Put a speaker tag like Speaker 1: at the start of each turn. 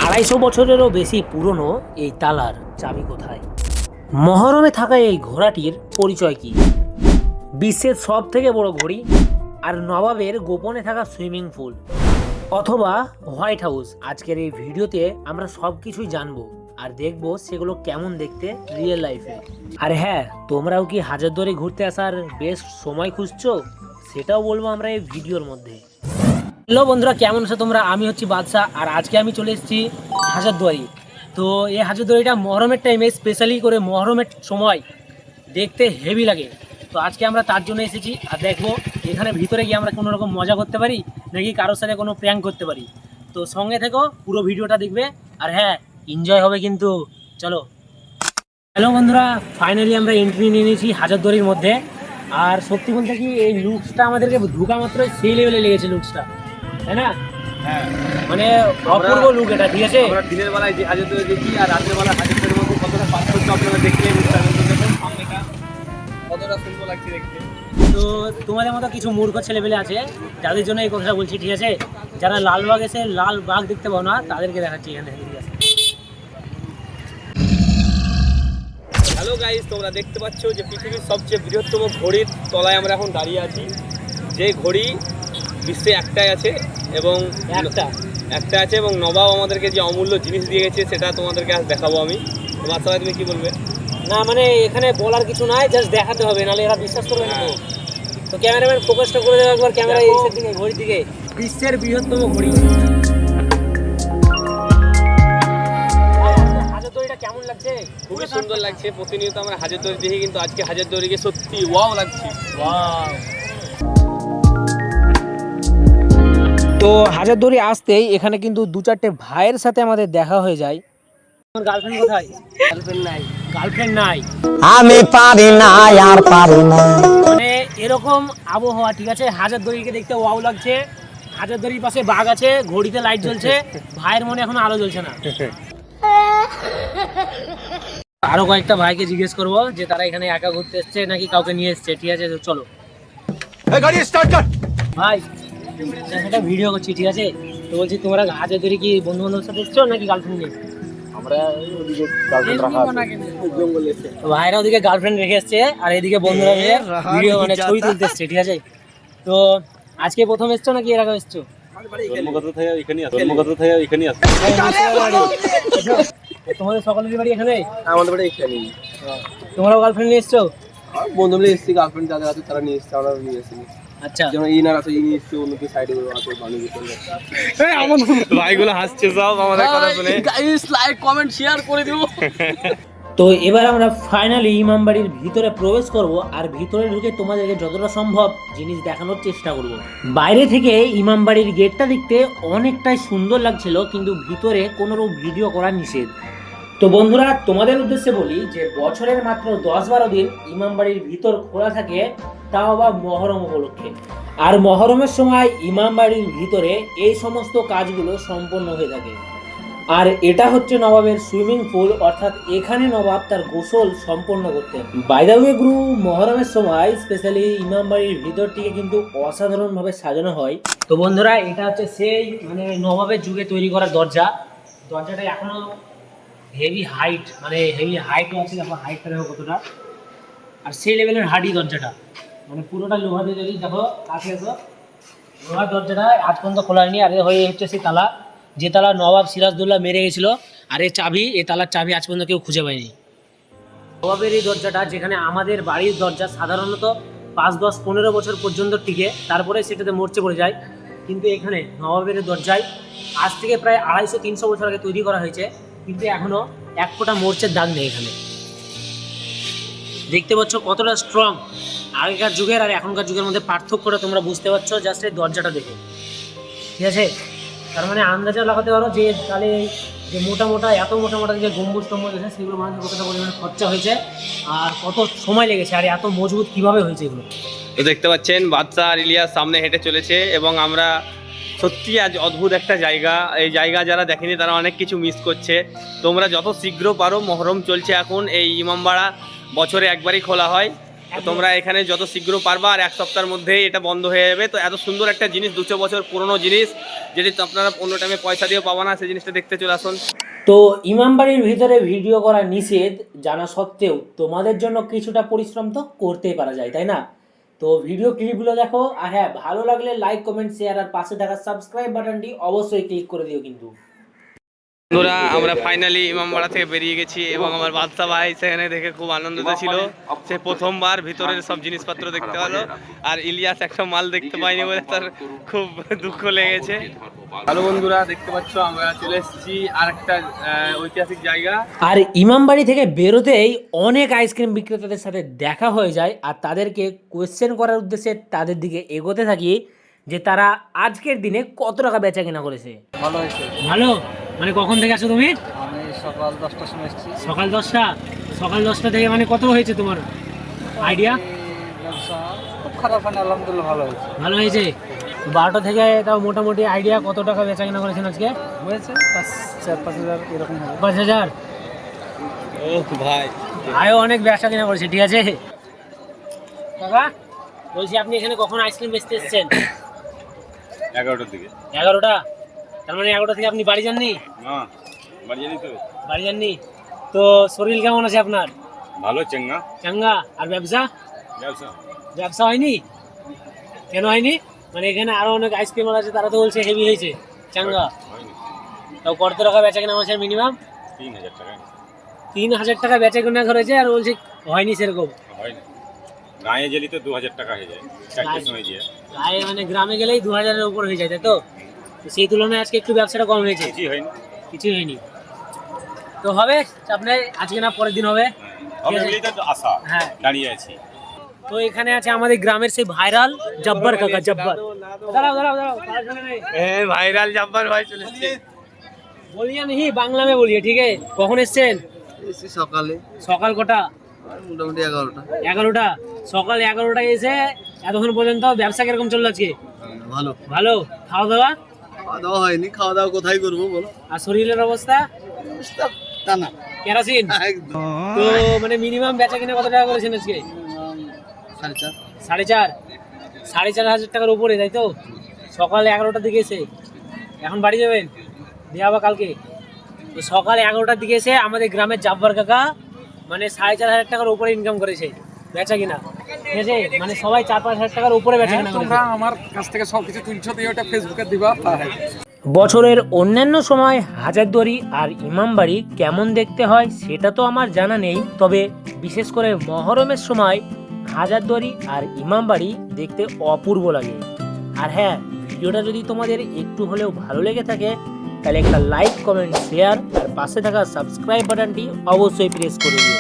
Speaker 1: 250 বছরেরও বেশি পুরনো এই তালার চাবি কোথায়? মহরমে থাকা এই ঘোড়াটির পরিচয় কি? বিশ্বের সব থেকে বড় ঘড়ি, আর নবাবের গোপনে থাকা সুইমিং পুল, অথবা হোয়াইট হাউস? আজকের এই ভিডিওতে আমরা সব কিছুই জানবো আর দেখবো সেগুলো কেমন দেখতে রিয়েল লাইফে। আর হ্যাঁ, তোমরাও কি হাজারদুয়ারি ঘুরতে আসার বেশ সময় খুঁজছো? সেটাও বলবো আমরা এই ভিডিওর মধ্যে। হ্যালো বন্ধুরা, কেমন আছো তোমরা? আমি হচ্ছি বাদশা, আর আজকে আমি চলে এসেছি হাজারদুয়ারি। তো এই হাজারদুয়ারিটা মহরমের টাইমে, স্পেশালি করে মহরমের সময় দেখতে হেভি লাগে। তো আজকে আমরা তার জন্য এসেছি, আর দেখবো এখানে ভিতরে গিয়ে আমরা কোনো রকম মজা করতে পারি নাকি কারোর সাথে কোনো প্র্যাঙ্ক করতে পারি। তো সঙ্গে থেকো, পুরো ভিডিওটা দেখবে, আর হ্যাঁ, এনজয় হবে কিন্তু। চলো। হ্যালো বন্ধুরা, ফাইনালি আমরা এন্ট্রি নিয়ে নিয়েছি হাজারদুয়ারির মধ্যে। আর সত্যি বলতে কি, এই লুকসটা আমাদেরকে ঢোকা মাত্রই সেই লেভেলে লেগেছে লুকসটা, তাই না?
Speaker 2: হ্যাঁ,
Speaker 1: মানে অপূর্ব লুক এটা, ঠিক আছে?
Speaker 2: আমরা দিনের বেলায় যে হাজারদুয়ারি দেখি আর রাতের বেলা হাজারদুয়ারির মধ্যে কতটা পার্থক্য আপনারা দেখলে সামনেটা কতটা সুন্দর লাগছে দেখতে।
Speaker 1: তো তোমাদের মতো কিছু মূর্খ ছেলেপেলে আছে যাদের জন্য এই কথাটা বলছি, ঠিক আছে? যারা লালবাগ এসে লাল বাঘ দেখতে পাও না, তাদেরকে দেখাচ্ছি এখানে, ঠিক আছে?
Speaker 2: হ্যালো গাইস, তোমরা দেখতে পাচ্ছ যে পৃথিবীর সবচেয়ে বৃহত্তম ঘড়ির তলায় আমরা এখন দাঁড়িয়ে আছি। যে ঘড়ি বিশ্বে একটাই আছে এবং একটা আছে, এবং নবাব আমাদেরকে যে অমূল্য জিনিস দিয়ে গেছে সেটা তোমাদেরকে আজ দেখাবো আমি। তোমার সবাই তুমি কি বলবে?
Speaker 1: না মানে এখানে বলার কিছু নাই, জাস্ট দেখাতে হবে, নাহলে এরা বিশ্বাস করবে না। তো ক্যামেরাম্যান ফোকাসটা করে দেবে একবার ক্যামেরা এইসের দিকে, ঘড়ির দিকে। বিশ্বের বৃহত্তম ঘড়ি। হাজারদুয়ারিটা কেমন লাগছে?
Speaker 2: খুবই সুন্দর লাগছে। প্রতিনিয়ত আমরা হাজারদুয়ারি দেখি, কিন্তু আজকে হাজারদুয়ারিকে সত্যি ওয়াও লাগছে।
Speaker 1: ওয়াও। তো হাজারদুয়ারি আসতেই এখানে কিন্তু দু চারটে ভাইয়ের সাথে আমাদের দেখা হয়ে যায়। আমার গার্লফ্রেন্ড কোথায়? গার্লফ্রেন্ড নাই, গার্লফ্রেন্ড নাই।
Speaker 3: আমি পারি না, আর পারি না।
Speaker 1: মানে এরকম আবহাওয়া, ঠিক আছে? হাজারদুয়ারিকে দেখতে ওয়াও লাগছে। হাজারদুয়ারির পাশে বাঘ আছে, ঘড়িতে লাইট জ্বলছে, ভাইয়ের মনে এখনো আলো জ্বলছে না। আরো কয়েকটা ভাইকে জিজ্ঞেস করবো যে তারা এখানে একা ঘুরতে এসছে নাকি কাউকে নিয়ে এসছে, ঠিক আছে? তো চলো ভাই, একটা ভিডিও করছি, ঠিক আছে? তো বলছি, তোমরা হাজারদুয়ারি কি বন্ধু বান্ধবের সাথে এসছো নাকি গার্লফ্রেন্ড নিয়ে?
Speaker 2: আমরা ওদিকে গার্লফ্রেন্ড রাখা আছে, জঙ্গলে এসে।
Speaker 1: তো ভাইরা ওদিকে গার্লফ্রেন্ড রেখে এসছে, আর এদিকে বন্ধুরা মিলে ভিডিও মানে ছবি তুলতে এসছে, ঠিক আছে? তো আজকে প্রথম এসছো নাকি এর আগে এসছো? তোমাদের সকলেরই বাড়ি এখানে?
Speaker 2: আমাদের বাড়ি এখানেই।
Speaker 1: তোমরাও গার্লফ্রেন্ড নিয়ে এসছো?
Speaker 2: বন্ধু মিলে এসেছি, গার্লফ্রেন্ড যাদের আছে তারা নিয়ে এসছে, আমরা নিয়ে এসেছি।
Speaker 1: আচ্ছা,
Speaker 2: যেমন ইনার আছে, ইনি এসছে অন্য কি সাইডে আছে, বানিয়ে চলে ভাইগুলো হাসছে সব আমাদের কথা শুনে। গাইস, লাইক কমেন্ট শেয়ার করে দিও।
Speaker 1: তো এবার আমরা ফাইনালি ইমামবাড়ির ভিতরে প্রবেশ করব, আর ভিতরে ঢুকে তোমাদেরকে যতটা সম্ভব জিনিস দেখানোর চেষ্টা করব। বাইরে থেকে ইমামবাড়ির গেটটা দেখতে অনেকটাই সুন্দর লাগছিল, কিন্তু ভিতরে কোনো ভিডিও করা নিষেধ। তো বন্ধুরা, তোমাদের উদ্দেশ্যে বলি যে বছরের মাত্র 10-12 দিন ইমামবাড়ির ভিতর খোলা থাকে, তাও আবার মহরম উপলক্ষে। আর মহরমের সময় ইমামবাড়ির ভিতরে এই সমস্ত কাজগুলো সম্পন্ন হয়ে থাকে। আর এটা হচ্ছে নবাবের সুইমিং পুল, অর্থাৎ এখানে নবাব তার গোসল সম্পন্ন করতেন। বাই দ্য ওয়ে গুরু, মহরমের সময় স্পেশালি ইমামবাড়ির ভিতরটিকে কিন্তু অসাধারণভাবে সাজানো হয়। তো বন্ধুরা, এটা হচ্ছে সেই মানে নবাবের যুগে তৈরি করা দরজা। দরজাটা এখনো হেভি হাইট, মানে হেভি হাইটও আছে, দেখো হাইটটা দেখো কতটা। আর সেই লেভেলের হার্ডি দরজাটা, মানে পুরোটা লোহা দিয়ে তৈরি। দেখো কাছে এসো, লোহার দরজাটা আজ পর্যন্ত খোলা হয়নি। আর হয়ে হচ্ছে সেই তালা, যে তালা নবাব সিরাজদৌল্লা মেরে গেছিল। আর এই চাবি, এই তালার চাবি আজ পর্যন্ত কেউ খুঁজে পায়নি। নবাবের এই দরজাটা, যেখানে আমাদের বাড়ির দরজা সাধারণত 5-10-15 বছর পর্যন্ত টিকে, তারপরে সেটাতে মরচে পড়ে যায়, কিন্তু এখানে নবাবের দরজায় আজ থেকে প্রায় 250-300 বছর আগে তৈরি করা হয়েছে, কিন্তু এখনো এক ফোঁটা মরচের দাগ নেই এখানে। দেখতে পাচ্ছ কতটা স্ট্রং। আগেকার যুগের আর এখনকার যুগের মধ্যে পার্থক্যটা তোমরা বুঝতে পারছো জাস্ট এই দরজাটা দেখে, ঠিক আছে? তার মানে আন্দাজও লাগাতে পারো যে তাহলে যে এত মোটা যে গম্বুজ টম্বুজ আছে, সেগুলো মানুষের কতটা পরিমাণে খরচা হয়েছে আর কত সময় লেগেছে, আর এত মজবুত কিভাবে হয়েছে এগুলো।
Speaker 2: তো দেখতে পাচ্ছেন বাদশা আর ইলিয়াস সামনে হেঁটে চলেছে, এবং আমরা সত্যি আজ অদ্ভুত একটা জায়গা। এই জায়গা যারা দেখেনি তারা অনেক কিছু মিস করছে। তোমরা যত শীঘ্র পারো, মহরম চলছে এখন, এই ইমামবাড়া বছরে একবারই খোলা হয়, তো তোমরা এখানে যত শীঘ্র পারবা, আর এক সপ্তাহের মধ্যেই এটা বন্ধ হয়ে যাবে। তো এত সুন্দর একটা জিনিস, 200 বছর পুরনো জিনিস, যেটি তো আপনারা অন্য টাইমে পয়সা দিয়েও পাবো না, সেই জিনিসটা দেখতে চলে আসুন।
Speaker 1: তো ইমামবাড়ির ভিতরে ভিডিও করা নিষেধ জানা সত্ত্বেও তোমাদের জন্য কিছুটা পরিশ্রম তো করতেই পারা যায়, তাই না? তো ভিডিও ক্লিপগুলো দেখো, আর হ্যাঁ, ভালো লাগলে লাইক, কমেন্ট, শেয়ার আর পাশে থাকা সাবস্ক্রাইব বাটনটি অবশ্যই ক্লিক করে দিও কিন্তু।
Speaker 2: বন্ধুরা, আমরা ফাইনালি ইমামবাড়া থেকে বেরিয়ে গেছি এবং আমার বাদশা ভাই সেখানে দেখে খুব আনন্দিত ছিল। সে প্রথমবার ভিতরের সব জিনিসপত্র দেখতে পেলো, আর ইলিয়াস একটা মাল দেখতে পাইনি বলে তার খুব দুঃখ লেগেছে। হ্যালো বন্ধুরা, দেখতে পাচ্ছ আমরা চলে এসেছি আর একটা ঐতিহাসিক জায়গা।
Speaker 1: আর ইমামবাড়ি থেকে বেরোতেই অনেক আইসক্রিম বিক্রেতাদের সাথে দেখা হয়ে যায়, আর তাদেরকে কোয়েশ্চেন করার উদ্দেশ্যে তাদের দিকে এগোতে থাকি যে তারা আজকের দিনে কত টাকা বেচা কেনা করেছে।
Speaker 4: ভালো হয়েছে।
Speaker 1: ভালো মানে কখন থেকে আসো তুমি?
Speaker 4: আমি সকাল 10টার সময় এসেছি।
Speaker 1: সকাল 10টা। সকাল 10টা থেকে মানে কত হয়েছে তোমার আইডিয়া?
Speaker 4: ব্যবসা খুব খারাপ হয় না, আলহামদুলিল্লাহ ভালো হয়েছে।
Speaker 1: ভালো হয়েছে। 12টা থেকে তাও মোটামুটি আইডিয়া কত টাকা বেচা কেনা করেছেন আজকে?
Speaker 4: হয়েছে 4-5 হাজার এরকম হবে।
Speaker 1: 5,000।
Speaker 2: ও ভাই,
Speaker 1: আয়ও অনেক বেচা কেনা করেছে, ঠিক আছে কাকা। বলছি আপনি এখানে কখন আইসক্রিম বেচতে এসেছেন?
Speaker 5: 11টার দিকে।
Speaker 1: 11টা। তার মানে 11টা থেকে আপনি বাড়ি যাননি?
Speaker 5: না, বাড়ি জানি তো।
Speaker 1: বাড়ি যাননি। তো শরীর কেমন আছে আপনার?
Speaker 5: ভালো চেঙ্গা
Speaker 1: চাঙ্গা। আর ব্যবসা?
Speaker 5: ব্যবসা
Speaker 1: ব্যবসা হয়নি? কেন হয়নি? মানে এখানে আরো অনেক আইসক্রিমার আছে, তারা তো বলছে হেভি হয়েছে, চাঙ্গা।
Speaker 5: হয়নি।
Speaker 1: তাও কত টাকা বেচা কেনা হয়েছে মিনিমাম?
Speaker 5: 3,000 টাকা
Speaker 1: 3,000 টাকা বেচা কেনা করেছে, আর বলছে হয়নি সেরকম।
Speaker 5: হয়নি। গায়ে গেলি তো 2,000 টাকা হয়ে যায়, 4টার সময় গিয়ে।
Speaker 1: গায়ে মানে গ্রামে গেলেই 2,000-এর উপর হয়ে যায়, তাই তো? তো সেই তুলনায় আজকে একটু ব্যবসাটা কম হয়েছে।
Speaker 5: কিছুই হয়নি।
Speaker 1: কিছুই হয়নি। তো হবে চাপ নেই, আজকে না পরের দিন হবে।
Speaker 5: হবে বলেই তো আশা,
Speaker 1: হ্যাঁ।
Speaker 5: দাঁড়িয়ে আছি।
Speaker 1: তো এখানে আছে আমাদের গ্রামের সেই ভাইরাল জব্বার কাকা। জব্বার, দাঁড়াও দাঁড়াও দাঁড়াও,
Speaker 2: ভাইরাল জাম্পার ভাই চলে এসেছে।
Speaker 1: বলিয়ে नहीं বাংলা में बोलिए, ठीक है? কখন এসেছেন?
Speaker 4: এসেছি সকালে,
Speaker 1: সকাল কটা?
Speaker 4: মোটামুটি 11টা।
Speaker 1: 11টা। সকাল 11টায় এসে এতক্ষণ পর্যন্ত ব্যবসা কিরকম চললো আজকে?
Speaker 4: ভালো।
Speaker 1: ভালো। খাওয়া দাওয়া?
Speaker 4: খাওয়া দাওয়া হয়নি, খাওয়া দাওয়া কোথায় করবো বলো?
Speaker 1: আর শরীরের অবস্থা?
Speaker 4: টানা
Speaker 1: কেরাসিন।
Speaker 4: একদম।
Speaker 1: তো মানে মিনিমাম বেচা কিনা কত টাকা করেছেন আজকে?
Speaker 4: 4.5।
Speaker 1: 4.5। 4,500 টাকার উপরে, তাই তো? সকাল 11টার দিকে এসে এখন বাড়ি যাবেন, দিয়ে আবার কালকে। তো সকাল 11টার দিকে এসে আমাদের গ্রামের জাব্বার কাকা মানে 4,500 টাকার উপরে ইনকাম করেছে বেচা কিনা, ঠিক আছে? মানে সবাই 4-5 হাজার টাকার উপরে বেচা কিনা করেছে।
Speaker 4: আমার কাছ থেকে সবকিছু 300 দিয়ে ওটা ফেসবুকে দিবা।
Speaker 1: বছরের অন্যান্য সময় হাজারদুয়ারি আর ইমামবাড়ি কেমন দেখতে হয় সেটা তো আমার জানা নেই, তবে বিশেষ করে মহরমের সময় হাজারদুয়ারি আর ইমামবাড়ি দেখতে অপূর্ব লাগে। আর হ্যাঁ, ভিডিওটা যদি তোমাদের একটু হলেও ভালো লেগে থাকে তাহলে একটা লাইক, কমেন্ট, শেয়ার আর পাশে থাকা সাবস্ক্রাইব বাটনটি অবশ্যই প্রেস করে দিও।